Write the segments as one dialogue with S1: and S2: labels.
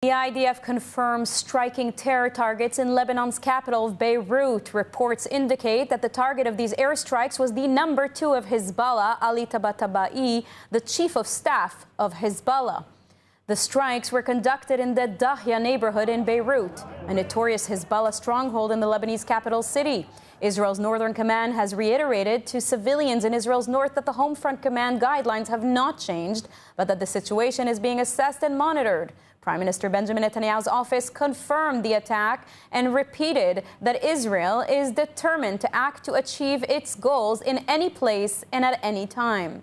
S1: The IDF confirms striking terror targets in Lebanon's capital of Beirut. Reports indicate that the target of these airstrikes was the number 2 of Hezbollah, Ali Tabatabai, the chief of staff of Hezbollah. The strikes were conducted in the Dahya neighborhood in Beirut, a notorious Hezbollah stronghold in the Lebanese capital city. Israel's Northern Command has reiterated to civilians in Israel's north that the Home Front Command guidelines have not changed, but that the situation is being assessed and monitored. Prime Minister Benjamin Netanyahu's office confirmed the attack and repeated that Israel is determined to act to achieve its goals in any place and at any time.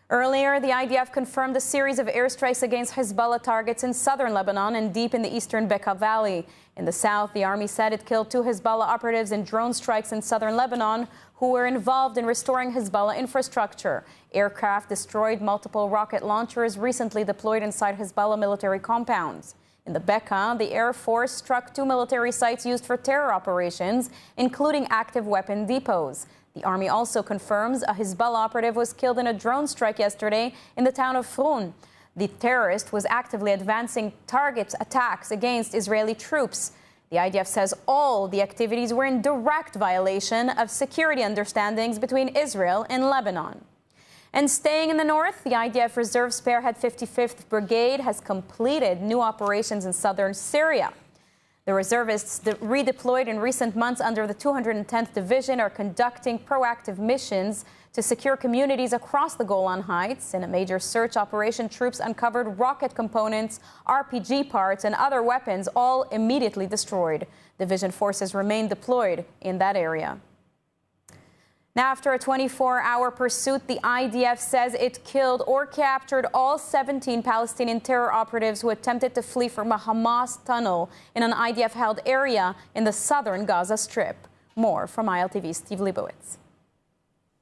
S1: Earlier, the IDF confirmed a series of airstrikes against Hezbollah targets in southern Lebanon and deep in the eastern Bekaa Valley. In the south, the army said it killed 2 Hezbollah operatives in drone strikes in southern Lebanon who were involved in restoring Hezbollah infrastructure. Aircraft destroyed multiple rocket launchers recently deployed inside Hezbollah military compounds. In the Bekaa, the Air Force struck 2 military sites used for terror operations, including active weapon depots. The army also confirms a Hezbollah operative was killed in a drone strike yesterday in the town of Frun. The terrorist was actively advancing target attacks against Israeli troops. The IDF says all the activities were in direct violation of security understandings between Israel and Lebanon. And staying in the north, the IDF Reserve Spearhead 55th Brigade has completed new operations in southern Syria. The reservists redeployed in recent months under the 210th Division are conducting proactive missions to secure communities across the Golan Heights. In a major search operation, troops uncovered rocket components, RPG parts, and other weapons, all immediately destroyed. Division forces remain deployed in that area. Now, after a 24-hour pursuit, the IDF says it killed or captured all 17 Palestinian terror operatives who attempted to flee from a Hamas tunnel in an IDF-held area in the southern Gaza Strip. More from ILTV's Steve Leibowitz.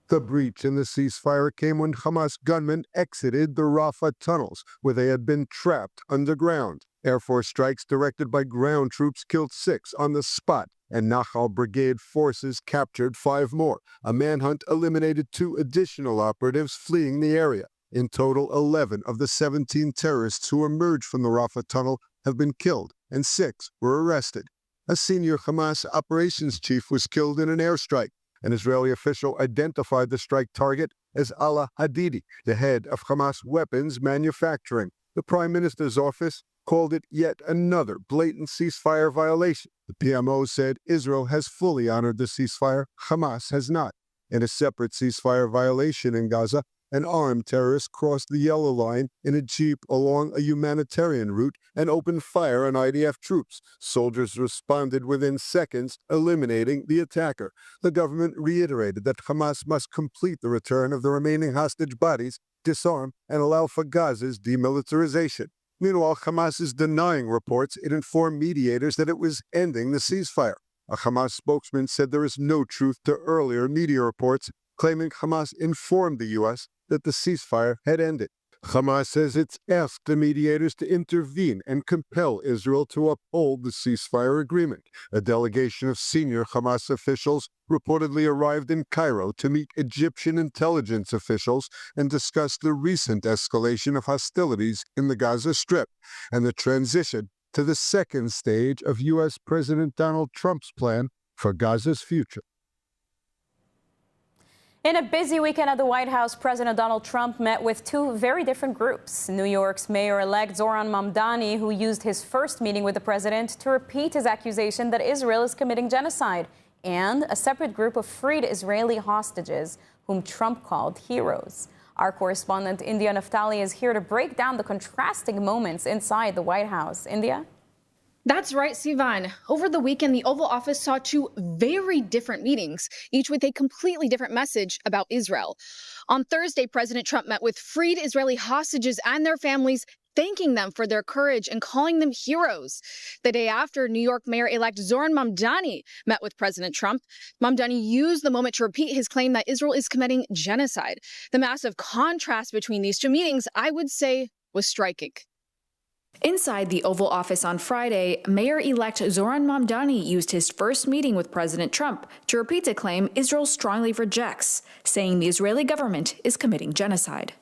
S2: The breach in the ceasefire came when Hamas gunmen exited the Rafah tunnels, where they had been trapped underground. Air Force strikes directed by ground troops killed 6 on the spot, and Nahal Brigade forces captured 5 more. A manhunt eliminated 2 additional operatives fleeing the area. In total, 11 of the 17 terrorists who emerged from the Rafah tunnel have been killed, and 6 were arrested. A senior Hamas operations chief was killed in an airstrike. An Israeli official identified the strike target as Ala Hadidi, the head of Hamas weapons manufacturing. The Prime Minister's office called it yet another blatant ceasefire violation. The PMO said Israel has fully honored the ceasefire, Hamas has not. In a separate ceasefire violation in Gaza, an armed terrorist crossed the yellow line in a jeep along a humanitarian route and opened fire on IDF troops. Soldiers responded within seconds, eliminating the attacker. The government reiterated that Hamas must complete the return of the remaining hostage bodies, disarm, and allow for Gaza's demilitarization. Meanwhile, Hamas is denying reports it informed mediators that it was ending the ceasefire. A Hamas spokesman said there is no truth to earlier media reports claiming Hamas informed the U.S. that the ceasefire had ended. Hamas says it's asked the mediators to intervene and compel Israel to uphold the ceasefire agreement. A delegation of senior Hamas officials reportedly arrived in Cairo to meet Egyptian intelligence officials and discuss the recent escalation of hostilities in the Gaza Strip and the transition to the second stage of U.S. President Donald Trump's plan for Gaza's future.
S1: In a busy weekend at the White House, President Donald Trump met with 2 very different groups. New York's mayor-elect Zohran Mamdani, who used his first meeting with the president to repeat his accusation that Israel is committing genocide, and a separate group of freed Israeli hostages, whom Trump called heroes. Our correspondent, India Naftali, is here to break down the contrasting moments inside the White House. India?
S3: That's right, Sivan. Over the weekend, the Oval Office saw 2 very different meetings, each with a completely different message about Israel. On Thursday, President Trump met with freed Israeli hostages and their families, thanking them for their courage and calling them heroes. The day after, New York Mayor-elect Zohran Mamdani met with President Trump. Mamdani used the moment to repeat his claim that Israel is committing genocide. The massive contrast between these 2 meetings, I would say, was striking.
S4: Inside the Oval Office on Friday, Mayor-elect Zohran Mamdani used his first meeting with President Trump to repeat a claim Israel strongly rejects, saying the Israeli government is committing genocide.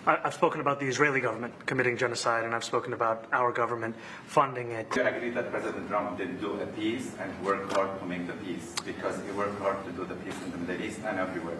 S5: I've spoken about the Israeli government committing genocide, and I've spoken about our government funding it.
S6: Do you agree that President Trump did do a peace and work hard to make the peace? Because he worked hard to do the peace in the Middle East and everywhere.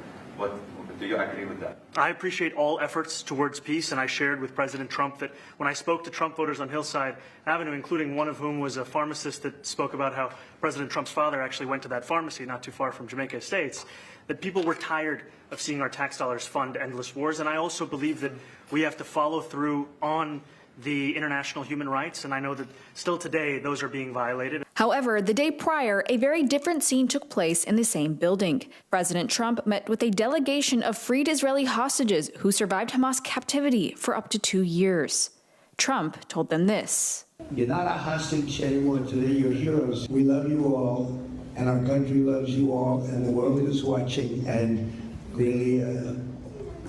S6: Do you agree with that?
S5: I appreciate all efforts towards peace, and I shared with President Trump that when I spoke to Trump voters on Hillside Avenue, including one of whom was a pharmacist that spoke about how President Trump's father actually went to that pharmacy not too far from Jamaica Estates, that people were tired of seeing our tax dollars fund endless wars. And I also believe that we have to follow through on the international human rights, and I know that still today those are being violated.
S4: However, the day prior, a very different scene took place in the same building. President Trump met with a delegation of freed Israeli hostages who survived Hamas captivity for up to 2 years. Trump told them this.
S7: You're not a hostage anymore today, you're heroes. We love you all, and our country loves you all, and the world is watching, and really,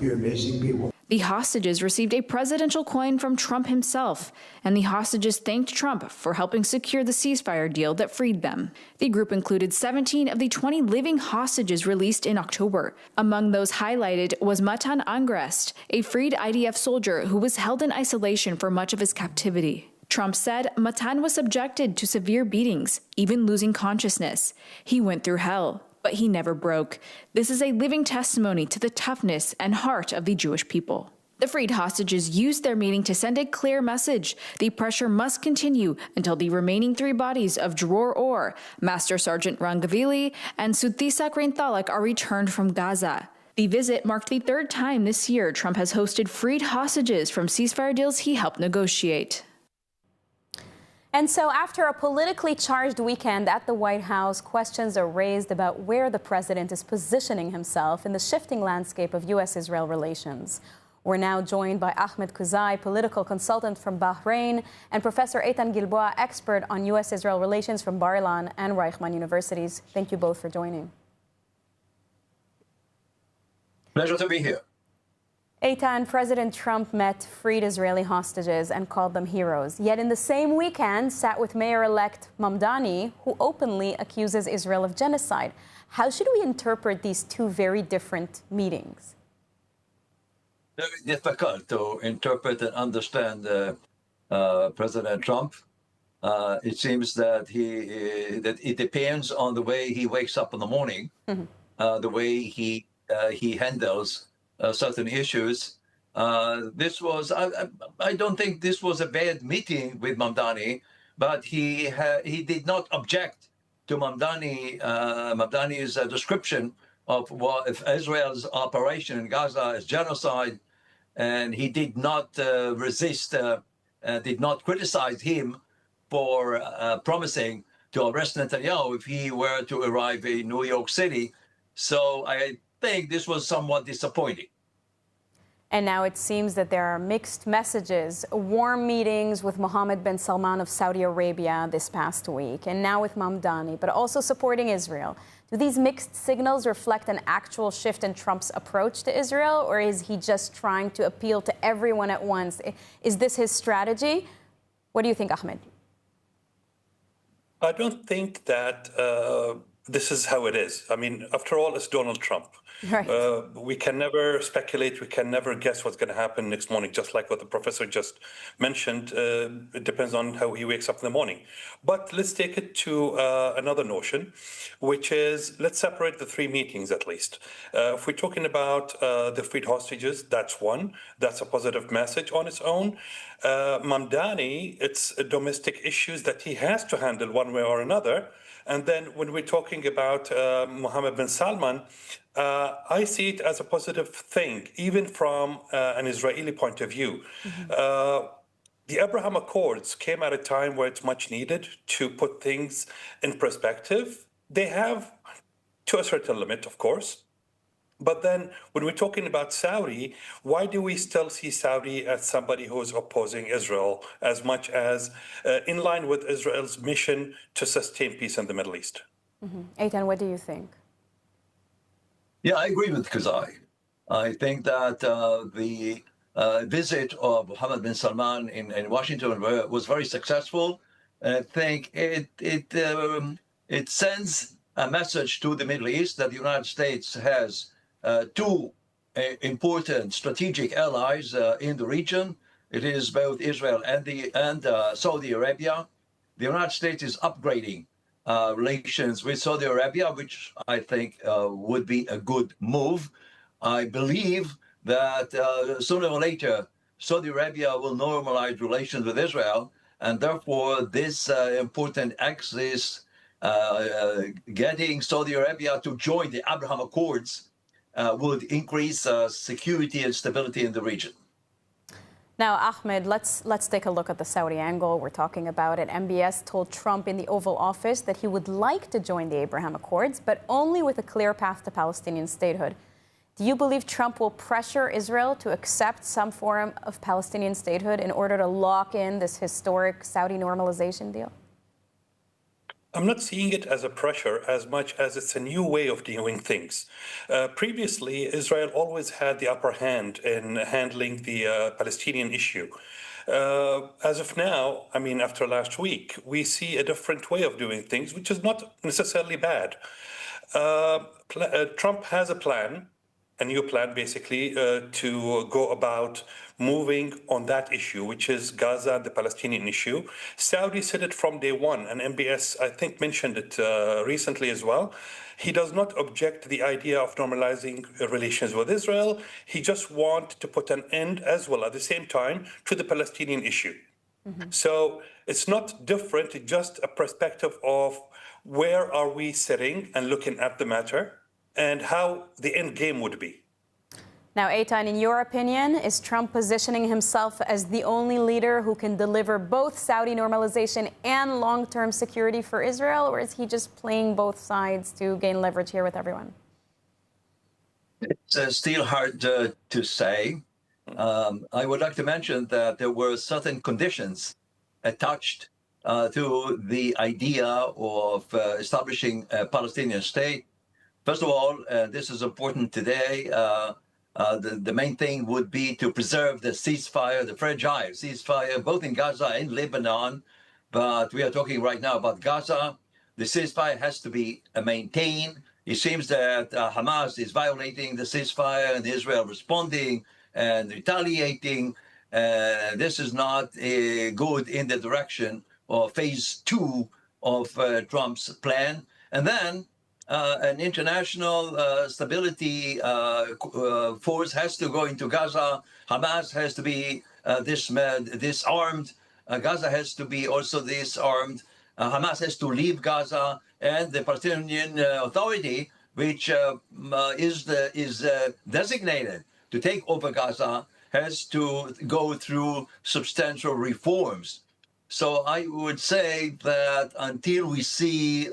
S7: you're amazing people.
S4: The hostages received a presidential coin from Trump himself, and the hostages thanked Trump for helping secure the ceasefire deal that freed them. The group included 17 of the 20 living hostages released in October. Among those highlighted was Matan Angrest, a freed IDF soldier who was held in isolation for much of his captivity. Trump said Matan was subjected to severe beatings, even losing consciousness. He went through hell, but he never broke. This is a living testimony to the toughness and heart of the Jewish people. The freed hostages used their meeting to send a clear message. The pressure must continue until the remaining 3 bodies of Dror Or, Master Sergeant Rangavili, and Sutisak Reintalak are returned from Gaza. The visit marked the 3rd time this year Trump has hosted freed hostages from ceasefire deals he helped negotiate.
S1: And so after a politically charged weekend at the White House, questions are raised about where the president is positioning himself in the shifting landscape of U.S.-Israel relations. We're now joined by Ahmed Khuzaie, political consultant from Bahrain, and Professor Eitan Gilboa, expert on U.S.-Israel relations from Bar-Ilan and Reichman universities. Thank you both for joining.
S8: Pleasure to be here.
S1: Eitan, President Trump met freed Israeli hostages and called them heroes. Yet in the same weekend, sat with Mayor-elect Mamdani, who openly accuses Israel of genocide. How should we interpret these 2 very different meetings?
S8: Very difficult to interpret and understand President Trump. It seems that that it depends on the way he wakes up in the morning, the way he handles certain issues. This was, I don't think this was a bad meeting with Mamdani, but he did not object to Mamdani's description of Israel's operation in Gaza as genocide, and he did not resist, did not criticize him for promising to arrest Netanyahu if he were to arrive in New York City. So I think this was somewhat disappointing.
S1: And now it seems that there are mixed messages, warm meetings with Mohammed bin Salman of Saudi Arabia this past week, and now with Mamdani, but also supporting Israel. Do these mixed signals reflect an actual shift in Trump's approach to Israel, or is he just trying to appeal to everyone at once? Is this his strategy? What do you think, Ahmed?
S9: I don't think that this is how it is. I mean, after all, it's Donald Trump.
S1: Right.
S9: We can never speculate. We can never guess what's going to happen next morning, just like what the professor just mentioned. It depends on how he wakes up in the morning. But let's take it to another notion, which is let's separate the 3 meetings at least. If we're talking about the freed hostages, that's one. That's a positive message on its own. Mamdani, it's domestic issues that he has to handle one way or another. And then when we're talking about Mohammed bin Salman, I see it as a positive thing, even from an Israeli point of view. The Abraham Accords came at a time where it's much needed to put things in perspective. They have, to a certain limit, of course. But then when we're talking about Saudi, why do we still see Saudi as somebody who is opposing Israel as much as in line with Israel's mission to sustain peace in the Middle East?
S1: Eitan, what do you think?
S8: Yeah, I agree with Khuzaie. I think that the visit of Mohammed bin Salman in Washington was very successful. I think it sends a message to the Middle East that the United States has 2 important strategic allies in the region. It is both Israel and Saudi Arabia. The United States is upgrading relations with Saudi Arabia, which I think would be a good move. I believe that sooner or later, Saudi Arabia will normalize relations with Israel, and therefore this important axis, getting Saudi Arabia to join the Abraham Accords, would increase security and stability in the region.
S1: Now, Ahmed, let's take a look at the Saudi angle. We're talking about it. MBS told Trump in the Oval Office that he would like to join the Abraham Accords, but only with a clear path to Palestinian statehood. Do you believe Trump will pressure Israel to accept some form of Palestinian statehood in order to lock in this historic Saudi normalization deal?
S9: I'm not seeing it as a pressure as much as it's a new way of doing things. Previously, Israel always had the upper hand in handling the Palestinian issue. As of now, I mean, after last week, we see a different way of doing things, which is not necessarily bad. Trump has a plan, a new plan basically, to go about moving on that issue, which is Gaza, the Palestinian issue. Saudi said it from day one, and MBS, I think, mentioned it recently as well. He does not object to the idea of normalizing relations with Israel. He just wants to put an end as well at the same time to the Palestinian issue. Mm-hmm. So it's not different, it's just a perspective of where are we sitting and looking at the matter and how the end game would be.
S1: Now, Eitan, in your opinion, is Trump positioning himself as the only leader who can deliver both Saudi normalization and long-term security for Israel, or is he just playing both sides to gain leverage here with everyone?
S8: It's still hard to say. I would like to mention that there were certain conditions attached to the idea of establishing a Palestinian state. First of all, this is important today, the main thing would be to preserve the ceasefire, the fragile ceasefire, both in Gaza and Lebanon. But we are talking right now about Gaza. The ceasefire has to be maintained. It seems that Hamas is violating the ceasefire and Israel responding and retaliating. This is not good in the direction of phase 2 of Trump's plan. And then an international stability force has to go into Gaza. Hamas has to be disarmed. Gaza has to be also disarmed. Hamas has to leave Gaza, and the Palestinian Authority, which is designated to take over Gaza, has to go through substantial reforms. So I would say that until we see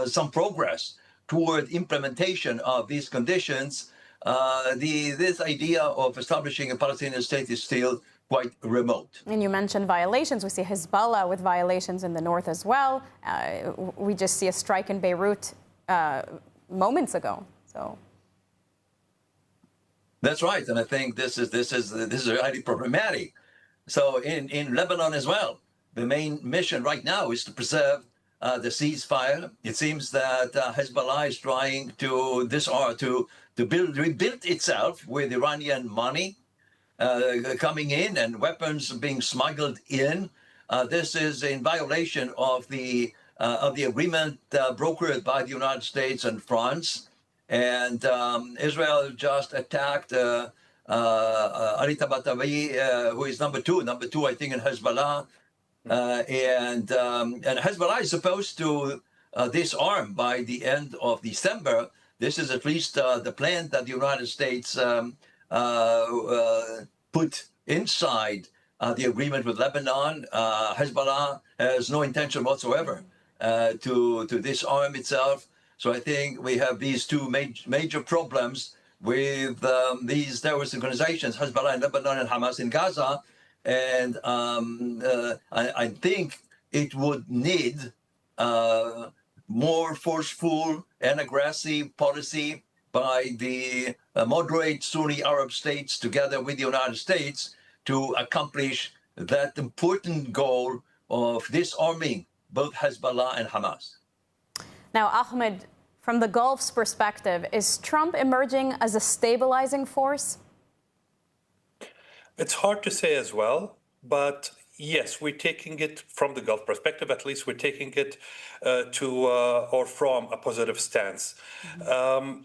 S8: some progress toward implementation of these conditions, this idea of establishing a Palestinian state is still quite remote.
S1: And you mentioned violations. We see Hezbollah with violations in the north as well. We just see a strike in Beirut moments ago. So
S8: that's right, and I think this is highly problematic. So in Lebanon as well, the main mission right now is to preserve the ceasefire. It seems that Hezbollah is trying to rebuild itself with Iranian money coming in and weapons being smuggled in. This is in violation of the agreement brokered by the United States and France. And Israel just attacked Ali Tabatabai, who is number two, I think, in Hezbollah. And Hezbollah is supposed to disarm by the end of December. This is at least the plan that the United States put inside the agreement with Lebanon. Hezbollah has no intention whatsoever to disarm itself. So I think we have these two major problems with these terrorist organizations, Hezbollah in Lebanon and Hamas in Gaza. And I think it would need more forceful and aggressive policy by the moderate Sunni Arab states together with the United States to accomplish that important goal of disarming both Hezbollah and Hamas.
S1: Now, Ahmed, From the Gulf's perspective, is Trump emerging as a stabilizing force?
S9: It's hard to say as well, but yes, we're taking it from the Gulf perspective. At least we're taking it from a positive stance.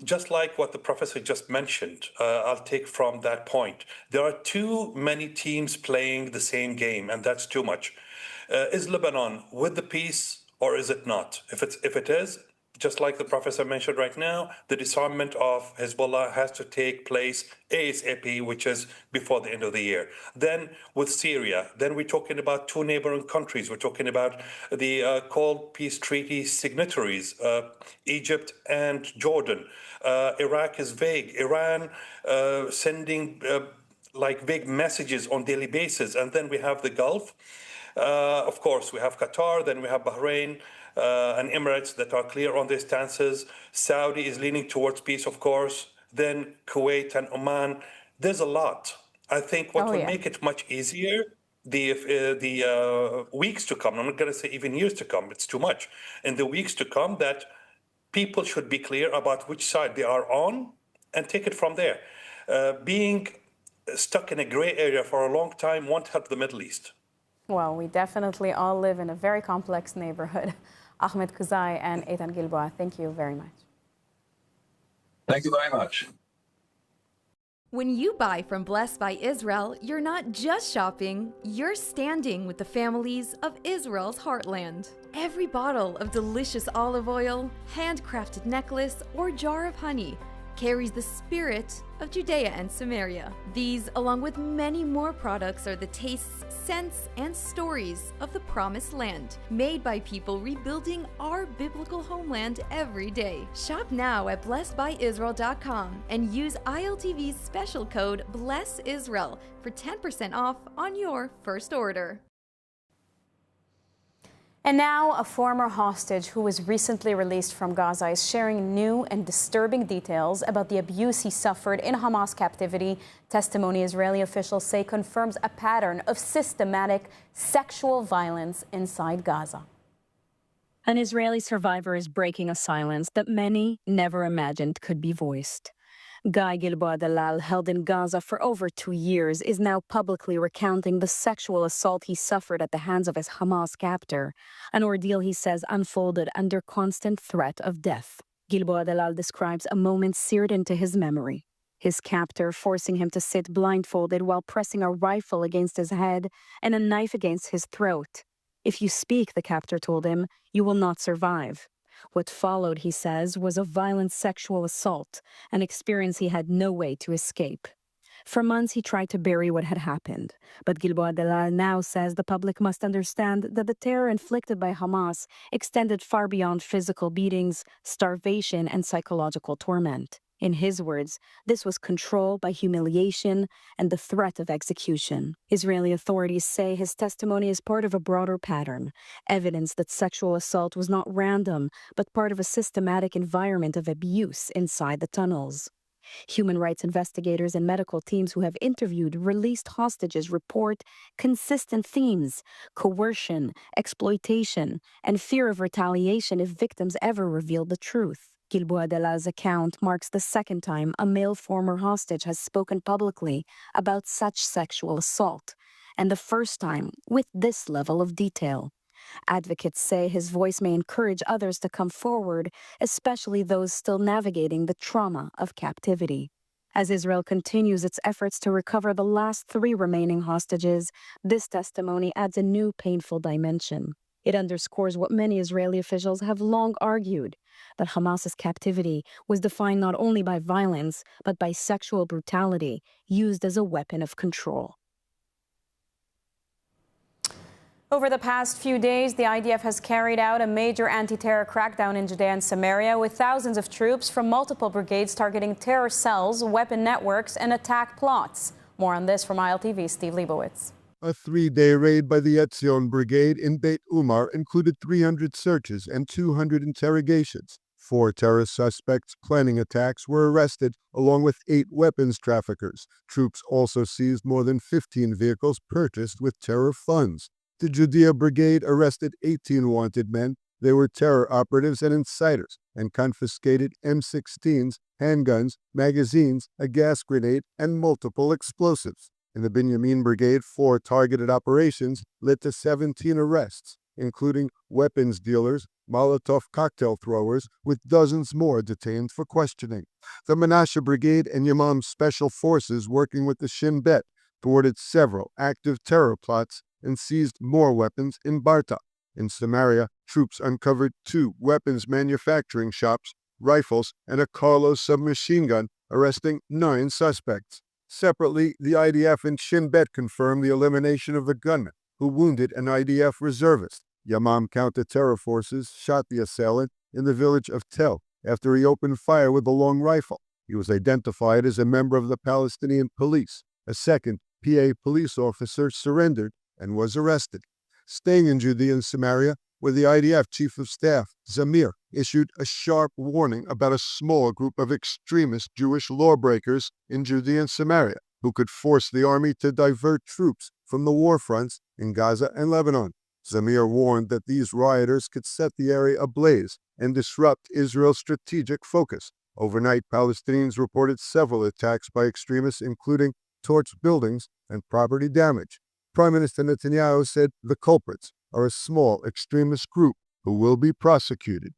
S9: Just like what the professor just mentioned, I'll take from that point. There are too many teams playing the same game, and that's too much. Is Lebanon with the peace or is it not? If it is, just like the professor mentioned right now, the disarmament of Hezbollah has to take place ASAP, which is before the end of the year. Then with Syria, then we're talking about two neighboring countries. We're talking about the Cold Peace Treaty signatories, Egypt and Jordan. Iraq is vague. Iran sending vague messages on daily basis. And then we have the Gulf. Of course, we have Qatar, then we have Bahrain and Emirates that are clear on their stances. Saudi is leaning towards peace, of course. Then Kuwait and Oman. There's a lot. I think what will make it much easier the weeks to come. I'm not going to say even years to come. It's too much. In the weeks to come, that people should be clear about which side they are on and take it from there. Being stuck in a gray area for a long time won't help the Middle East.
S1: Well, we definitely all live in a very complex neighborhood. Ahmed Khuzaie and Eitan Gilboa, thank you very much.
S8: Thank you very much.
S10: When you buy from Blessed by Israel, you're not just shopping, you're standing with the families of Israel's heartland. Every bottle of delicious olive oil, handcrafted necklace, or jar of honey carries the spirit of Judea and Samaria. These, along with many more products, are the tastes, scents, and stories of the Promised Land, made by people rebuilding our biblical homeland every day. Shop now at blessedbyisrael.com and use ILTV's special code BLESSISRAEL for 10% off on your first order.
S1: And now, a former hostage who was recently released from Gaza is sharing new and disturbing details about the abuse he suffered in Hamas captivity. Testimony Israeli officials say confirms a pattern of systematic sexual violence inside Gaza.
S11: An Israeli survivor is breaking a silence that many never imagined could be voiced. Guy Gilboa Dalal, held in Gaza for over 2 years, is now publicly recounting the sexual assault he suffered at the hands of his Hamas captor, an ordeal he says unfolded under constant threat of death. Gilboa Dalal describes a moment seared into his memory. His captor forcing him to sit blindfolded while pressing a rifle against his head and a knife against his throat. "If you speak," the captor told him, "you will not survive." What followed, he says, was a violent sexual assault, an experience he had no way to escape. For months, he tried to bury what had happened. But Gilboa Dalal now says the public must understand that the terror inflicted by Hamas extended far beyond physical beatings, starvation, and psychological torment. In his words, this was control by humiliation and the threat of execution. Israeli authorities say his testimony is part of a broader pattern, evidence that sexual assault was not random, but part of a systematic environment of abuse inside the tunnels. Human rights investigators and medical teams who have interviewed released hostages report consistent themes: coercion, exploitation, and fear of retaliation if victims ever revealed the truth. Gilboa Dalal's account marks the second time a male former hostage has spoken publicly about such sexual assault, and the first time with this level of detail. Advocates say his voice may encourage others to come forward, especially those still navigating the trauma of captivity. As Israel continues its efforts to recover the last 3 remaining hostages, this testimony adds a new painful dimension. It underscores what many Israeli officials have long argued, that Hamas's captivity was defined not only by violence, but by sexual brutality used as a weapon of control.
S1: Over the past few days, the IDF has carried out a major anti-terror crackdown in Judea and Samaria, with thousands of troops from multiple brigades targeting terror cells, weapon networks, and attack plots. More on this from ILTV's Steve Leibowitz.
S2: A 3-day raid by the Etzion Brigade in Beit Umar included 300 searches and 200 interrogations. 4 terrorist suspects planning attacks were arrested, along with 8 weapons traffickers. Troops also seized more than 15 vehicles purchased with terror funds. The Judea Brigade arrested 18 wanted men. They were terror operatives and inciters, and confiscated M16s, handguns, magazines, a gas grenade, and multiple explosives. In the Binyamin Brigade, 4 targeted operations led to 17 arrests, including weapons dealers, Molotov cocktail throwers, with dozens more detained for questioning. The Menashe Brigade and Yamam Special Forces, working with the Shin Bet, thwarted several active terror plots and seized more weapons in Barta. In Samaria, troops uncovered 2 weapons manufacturing shops, rifles, and a Carlos submachine gun, arresting 9 suspects. Separately, the IDF and Shin Bet confirmed the elimination of the gunman who wounded an IDF reservist. Yamam counter-terror forces shot the assailant in the village of Tel after he opened fire with a long rifle. He was identified as a member of the Palestinian police. A second PA police officer surrendered and was arrested. Staying in Judea and Samaria, where the IDF Chief of Staff, Zamir, issued a sharp warning about a small group of extremist Jewish lawbreakers in Judea and Samaria who could force the army to divert troops from the war fronts in Gaza and Lebanon. Zamir warned that these rioters could set the area ablaze and disrupt Israel's strategic focus. Overnight, Palestinians reported several attacks by extremists, including torched buildings and property damage. Prime Minister Netanyahu said the culprits are a small extremist group who will be prosecuted.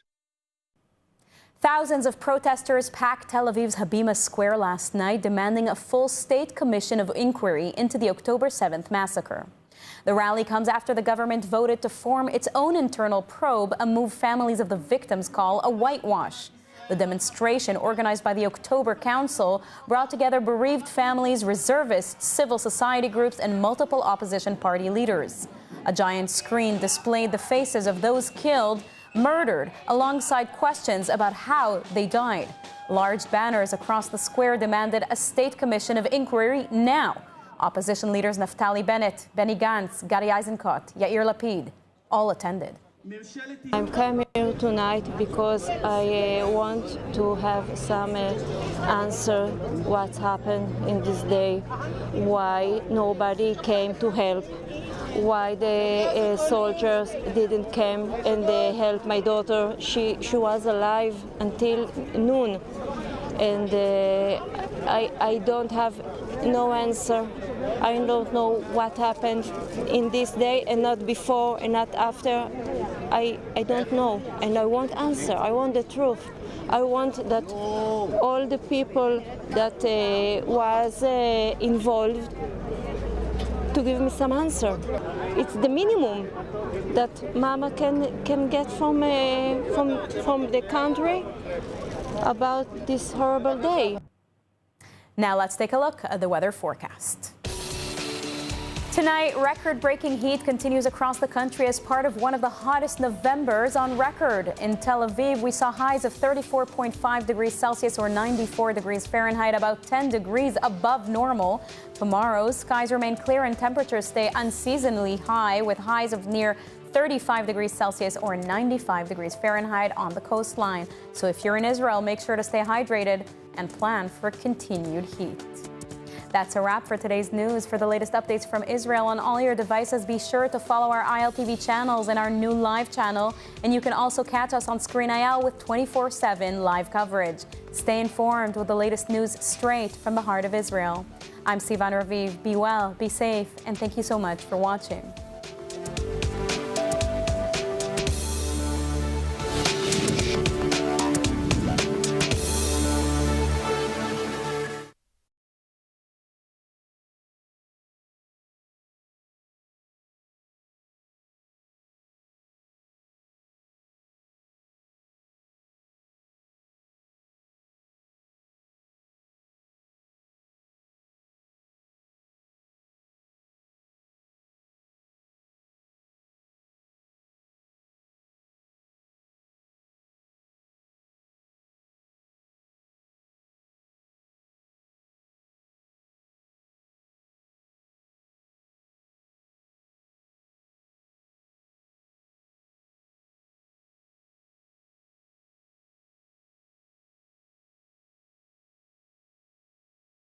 S1: Thousands of protesters packed Tel Aviv's Habima Square last night, demanding a full state commission of inquiry into the October 7th massacre. The rally comes after the government voted to form its own internal probe, a move families of the victims call a whitewash. The demonstration, organized by the October Council, brought together bereaved families, reservists, civil society groups, and multiple opposition party leaders. A giant screen displayed the faces of those killed, murdered, alongside questions about how they died. Large banners across the square demanded a state commission of inquiry now. Opposition leaders Naftali Bennett, Benny Gantz, Gary Eisenkot, Yair Lapid all attended.
S12: I'm coming here tonight because I want to have some answer what happened in this day, why nobody came to help, why the soldiers didn't come and they helped my daughter. She was alive until noon, and I don't have no answer. I don't know what happened in this day and not before and not after. I don't know, and I want answer. I want the truth. I want that all the people that was involved to give me some answer. It's the minimum that Mama can get from the country about this horrible day.
S1: Now let's take a look at the weather forecast. Tonight, record-breaking heat continues across the country as part of one of the hottest Novembers on record. In Tel Aviv, we saw highs of 34.5 degrees Celsius or 94 degrees Fahrenheit, about 10 degrees above normal. Tomorrow, skies remain clear and temperatures stay unseasonably high, with highs of near 35 degrees Celsius or 95 degrees Fahrenheit on the coastline. So if you're in Israel, make sure to stay hydrated and plan for continued heat. That's a wrap for today's news. For the latest updates from Israel on all your devices, be sure to follow our ILTV channels and our new live channel. And you can also catch us on Screen IL with 24/7 live coverage. Stay informed with the latest news straight from the heart of Israel. I'm Sivan Raviv. Be well, be safe, and thank you so much for watching.